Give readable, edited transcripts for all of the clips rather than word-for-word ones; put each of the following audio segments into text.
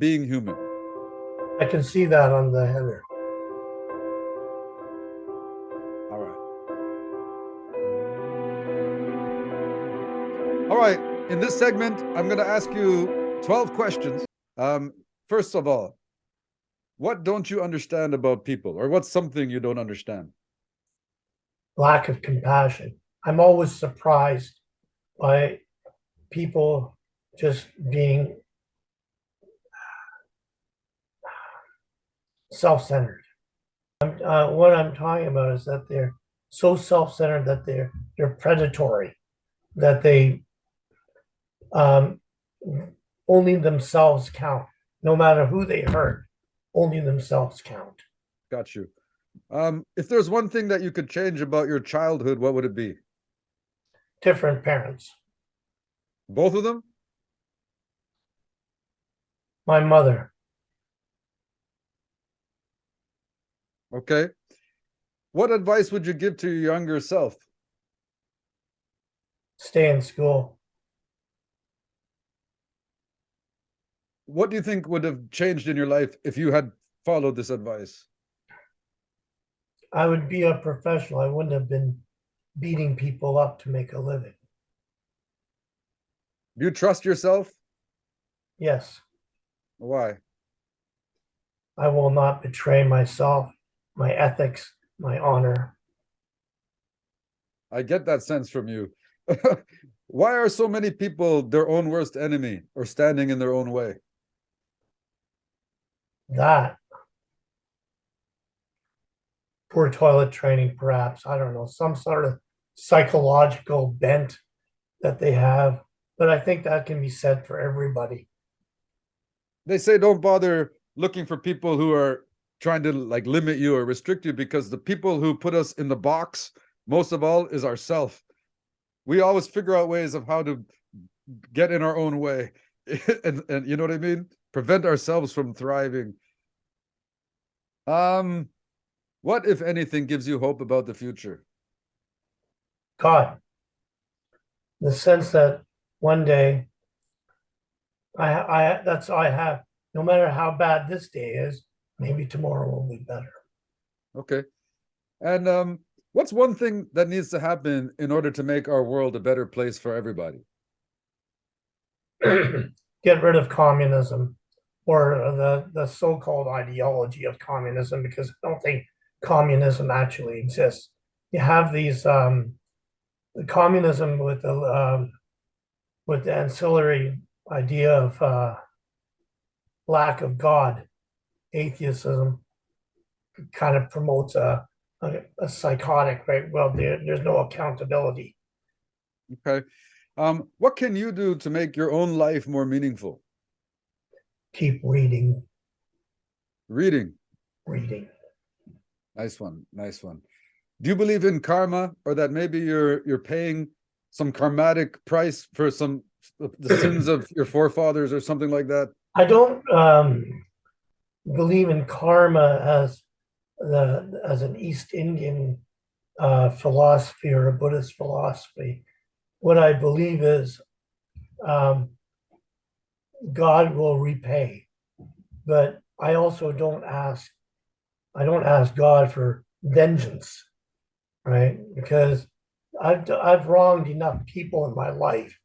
being human? I can see that on the header. All right. All right. In this segment, I'm going to ask you 12 questions. First of all, what don't you understand about people, or what's something you don't understand? Lack of compassion. I'm always surprised by people just being self-centered. What I'm talking about is that they're so self-centered that they're predatory, that they um, only themselves count, no matter who they hurt. Only themselves count. Got you. If there's one thing that you could change about your childhood, what would it be? Different parents. Both of them? My mother. Okay. What advice would you give to your younger self? Stay in school. What do you think would have changed in your life if you had followed this advice? I would be a professional. I wouldn't have been beating people up to make a living. Do you trust yourself? Yes, Why? I will not betray myself, my ethics, my honor. I get that sense from you. Why are so many people their own worst enemy or standing in their own way? That poor toilet training, perhaps. I don't know, some sort of psychological bent that they have. But I think that can be said for everybody. They say don't bother looking for people who are trying to like limit you or restrict you, because the people who put us in the box most of all is ourself. We always figure out ways of how to get in our own way. And you know what I mean? Prevent ourselves from thriving. What, if anything, gives you hope about the future? God, in the sense that one day that's all I have. No matter how bad this day is, maybe tomorrow will be better. Okay. And what's one thing that needs to happen in order to make our world a better place for everybody? Get rid of communism or the so-called ideology of communism, because I don't think communism actually exists. You have these communism with the ancillary idea of lack of God, atheism kind of promotes a psychotic, right? Well, there's no accountability. Okay. What can you do to make your own life more meaningful? Keep reading, Reading. reading. Nice one. Nice one. Do you believe in karma, or that maybe you're paying some karmatic price for some the sins of your forefathers or something like that? I don't believe in karma as an East Indian philosophy or a Buddhist philosophy. What I believe is um, God will repay, but I also don't ask. I don't ask God for vengeance, right? Because I've wronged enough people in my life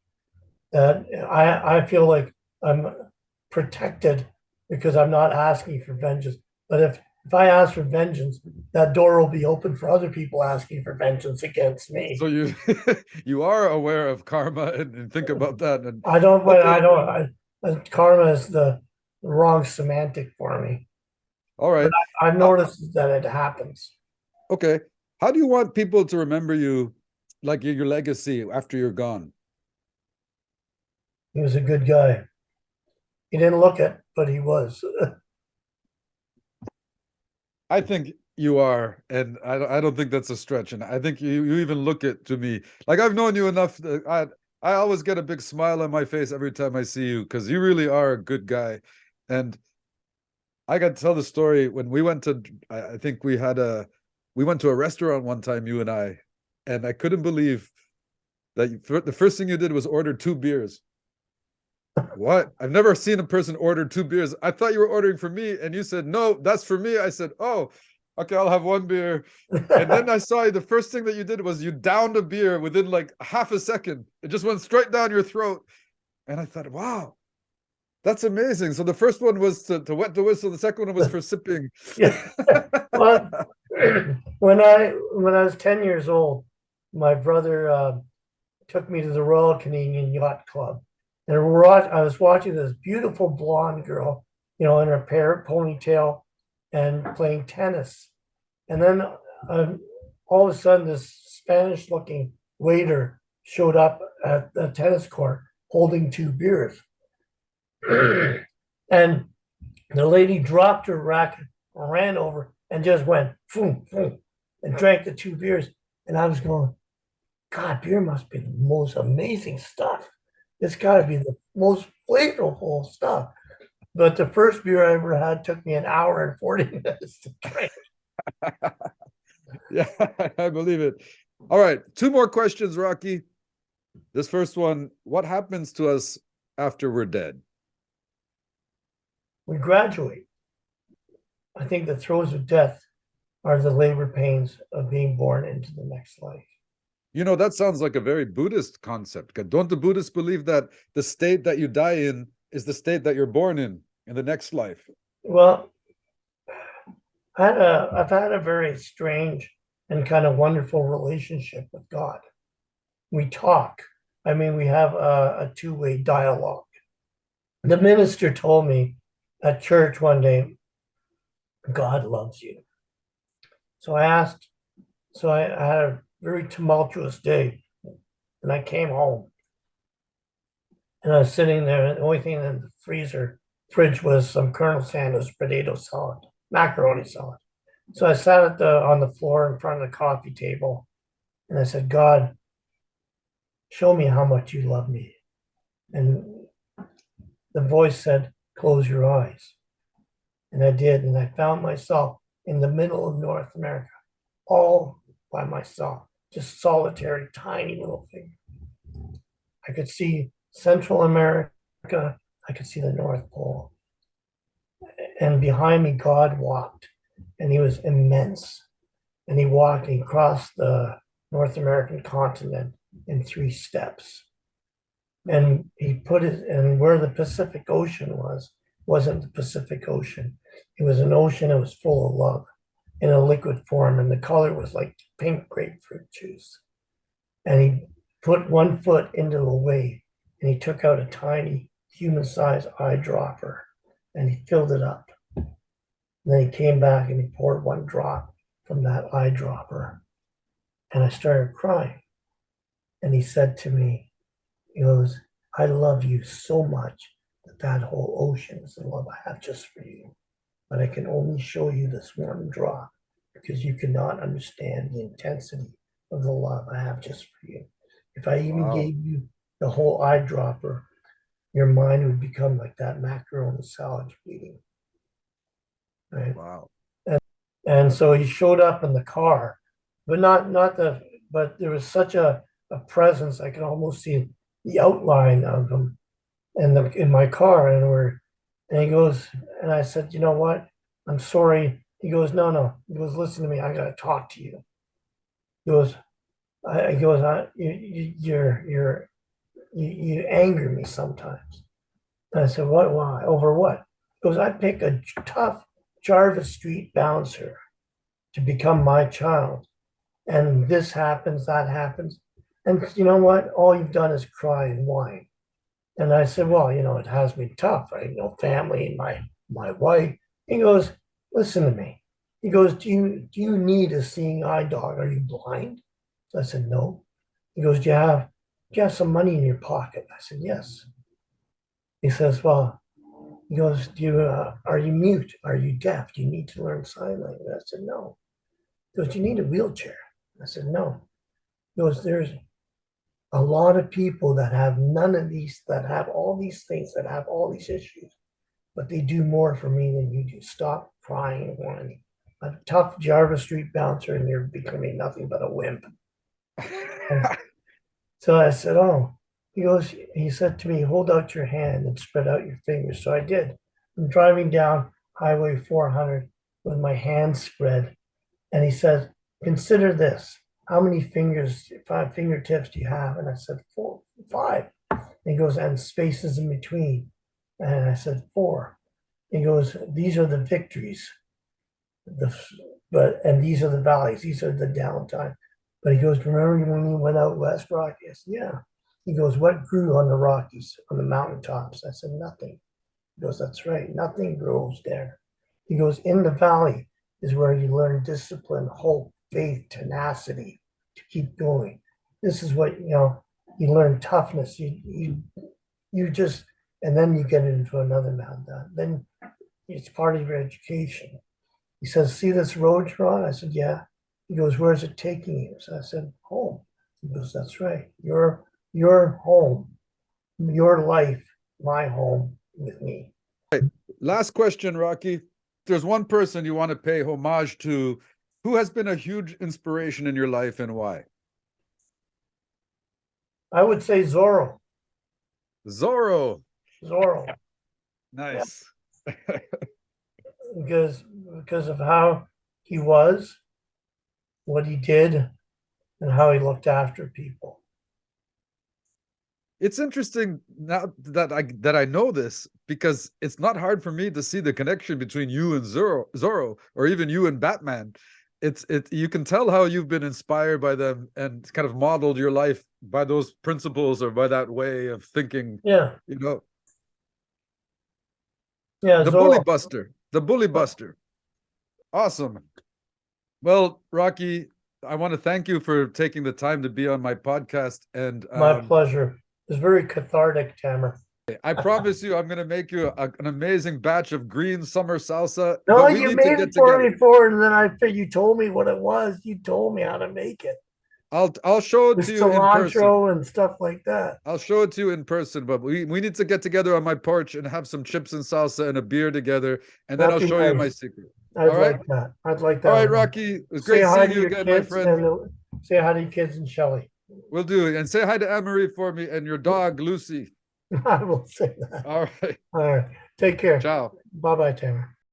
that I feel like I'm protected because I'm not asking for vengeance. But if I ask for vengeance, that door will be open for other people asking for vengeance against So me. you you are aware of karma, and think about that. And I don't, but okay, I don't. Karma is the wrong semantic for me. all But right. I've How, noticed that it happens. okay. How do you want people to remember you, like your legacy after you're gone? He was a good guy. He didn't look it, but he was. I think you are, and I don't think that's a stretch. And I think you even look it to me like I've known you enough. I always get a big smile on my face every time I see you, because you really are a good guy. And I got to tell the story when we went to. I think we went to a restaurant one time, you and I couldn't believe that the first thing you did was order two beers. What? I've never seen a person order two beers. I thought you were ordering for me, and you said, no, that's for me. I said, oh, okay, I'll have one beer. And then I saw you, the first thing that you did was you downed a beer within like half a second. It just went straight down your throat. And I thought, wow, that's amazing. So the first one was to wet the whistle, the second one was for sipping. Yeah. Well, when I was 10 years old, my brother took me to the Royal Canadian Yacht Club. And I was watching this beautiful blonde girl, in her parrot ponytail and playing tennis. And then all of a sudden, this Spanish looking waiter showed up at the tennis court holding two beers. And the lady dropped her racket, ran over, and just went, boom, boom, and drank the two beers. And I was going, God, beer must be the most amazing stuff. It's got to be the most flavorful stuff. But the first beer I ever had took me an hour and 40 minutes to drink. Yeah, I believe it. All right, two more questions, Rocky. This first one, what happens to us after we're dead? We graduate. I think the throes of death are the labor pains of being born into the next life. That sounds like a very Buddhist concept. Don't the Buddhists believe that the state that you die in is the state that you're born in the next life? Well, I've had a very strange and kind of wonderful relationship with God. We talk. I mean, we have a two-way dialogue. The minister told me at church one day, God loves you. So I asked, I had a very tumultuous day and I came home and I was sitting there. And the only thing in the fridge was some Colonel Sanders potato salad, macaroni salad. So I sat on the floor in front of the coffee table and I said, God, show me how much you love me. And the voice said, close your eyes. And I did. And I found myself in the middle of North America, all by myself, just solitary, tiny little thing. I could see Central America. I could see the North Pole. And behind me, God walked, and he was immense. And he walked, and he crossed the North American continent in 3 steps. And he put it, and where the Pacific Ocean wasn't the Pacific Ocean. It was an ocean that was full of love in a liquid form, and the color was like pink grapefruit juice. And he put one foot into a wave, and he took out a tiny human-sized eyedropper, and he filled it up. And then he came back and he poured one drop from that eyedropper, and I started crying. And he said to me, he goes, I love you so much that whole ocean is the love I have just for you. But I can only show you this one drop because you cannot understand the intensity of the love I have just for you. If I even Wow. gave you the whole eyedropper, your mind would become like that macaroni salad you're eating. Right. Wow. And so he showed up in the car, but but there was such a presence. I could almost see the outline of him in my car. And he goes, and I said, you know what? I'm sorry. He goes, no, no. He goes, listen to me. I got to talk to you. He goes, he goes, you anger me sometimes. And I said, what? Why? Over what? He goes, I pick a tough Jarvis Street bouncer to become my child. And this happens, that happens. And you know what? All you've done is cry and whine. And I said, well, it has been tough. I family and my wife. He goes, listen to me. He goes, do you need a seeing eye dog? Are you blind? So I said, no. He goes, do you have some money in your pocket? I said, yes. He says, well, he goes, are you mute? Are you deaf? Do you need to learn sign language? I said, no. He goes, do you need a wheelchair? I said, no. He goes, there's a lot of people that have none of these, that have all these things, that have all these issues, but they do more for me than you do. Stop crying and whining. A tough Jarvis Street bouncer, and you're becoming nothing but a wimp. And so I said, oh. he said to me, hold out your hand and spread out your fingers. So I did. I'm driving down Highway 400 with my hands spread. And he said, consider this. How many fingers, 5 fingertips do you have? And I said, four, five. And he goes, and spaces in between. And I said, four. He goes, these are the victories. The, and these are the valleys. These are the downtime. But he goes, remember when you went out west, Rocky? I said, yeah. He goes, what grew on the Rockies, on the mountaintops? I said, nothing. He goes, that's right. Nothing grows there. He goes, in the valley is where you learn discipline, hope, faith, tenacity to keep going. This is what, you learn toughness. You just, and then you get into another mountain. Then it's part of your education. He says, see this road you're on? I said, yeah. He goes, where's it taking you? So I said, home. He goes, that's right. Your home, your life, my home with me. Last question, Rocky. There's one person you want to pay homage to who has been a huge inspiration in your life and why? I would say Zorro. Zorro. Zorro. Yeah. Nice. because because of how he was, what he did, and how he looked after people. It's interesting now that I know this because it's not hard for me to see the connection between you and Zorro, or even you and Batman. It you can tell how you've been inspired by them and kind of modeled your life by those principles or by that way of thinking. Yeah, You know, yeah, the bully Zorro. buster, the bully buster. Awesome. Well, Rocky, I want to thank you for taking the time to be on my podcast, and My pleasure. It's very cathartic, Tamer. I promise you, I'm going to make you an amazing batch of green summer salsa, No, but we you need to made get it for me together. before, and then you told me what it was. You told me how to make it I'll show it with to you in person. cilantro and stuff like that. I'll show it to you in person, but we need to get together on my porch and have some chips and salsa and a beer together, and then That'd I'll be show you my nice. secret. I'd All right? like that. I'd like All that a right, lot. Rocky. It was Say great hi seeing to you your again, my kids friend. and say hi to your kids and Shelly. We'll do. And say hi to Anne-Marie for me and your dog, Lucy. I will say that. All right. All right. Take care. Ciao. Bye bye, Tamer.